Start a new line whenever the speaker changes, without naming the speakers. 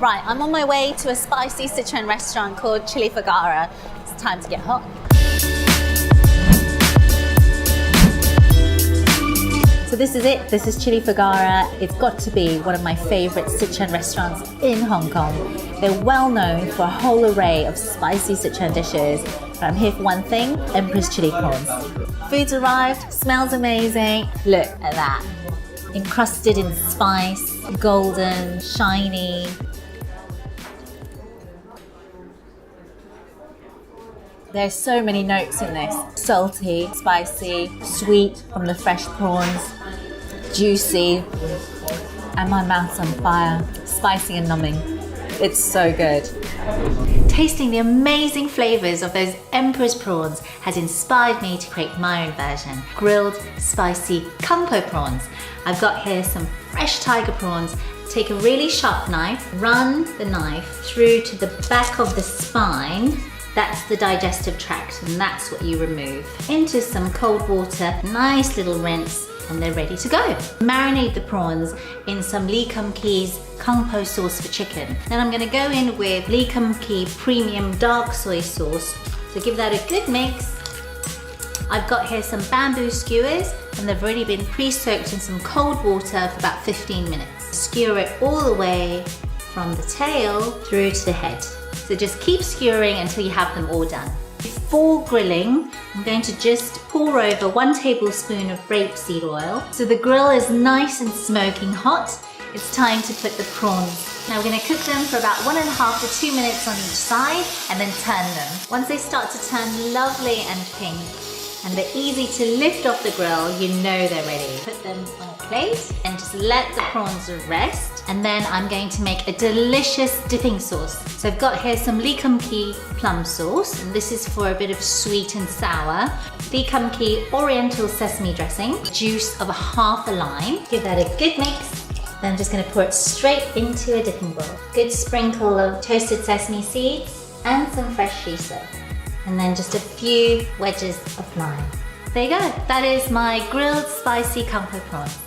Right, I'm on my way to a spicy Sichuan restaurant called Chilli Fagara. It's time to get hot. So this is it. This is Chilli Fagara. It's got to be one of my favorite Sichuan restaurants in Hong Kong. They're well known for a whole array of spicy Sichuan dishes. But I'm here for one thing, Emperor's chili prawns. Food's arrived, smells amazing. Look at that. Encrusted in spice, golden, shiny. There's so many notes in this. Salty, spicy, sweet from the fresh prawns, juicy, and my mouth's on fire. Spicy and numbing. It's so good. Tasting the amazing flavours of those Emperor's prawns has inspired me to create my own version. Grilled, spicy Kung Po prawns. I've got here some fresh tiger prawns. Take a really sharp knife, run the knife through to the back of the spine. That's the digestive tract, and that's what you remove. Into some cold water, nice little rinse, and they're ready to go. Marinate the prawns in some Lee Kum Kee's Kung Po sauce for chicken. Then I'm gonna go in with Lee Kum Kee premium dark soy sauce. So give that a good mix. I've got here some bamboo skewers, and they've already been pre-soaked in some cold water for about 15 minutes. Skewer it all the way from the tail through to the head. So just keep skewering until you have them all done. Before grilling, I'm going to just pour over 1 tablespoon of rapeseed oil. So the grill is nice and smoking hot. It's time to put the prawns. Now we're going to cook them for about 1.5 to 2 minutes on each side and then turn them. Once they start to turn lovely and pink and they're easy to lift off the grill, you know they're ready. Put them on a plate and just let the prawns rest. And then I'm going to make a delicious dipping sauce. So I've got here some Lee Kum Kee plum sauce, and this is for a bit of sweet and sour. Lee Kum Kee oriental sesame dressing, juice of half a lime. Give that a good mix. Then I'm just gonna pour it straight into a dipping bowl. Good sprinkle of toasted sesame seeds and some fresh shiso. And then just a few wedges of lime. There you go. That is my grilled spicy Kung Po prawns.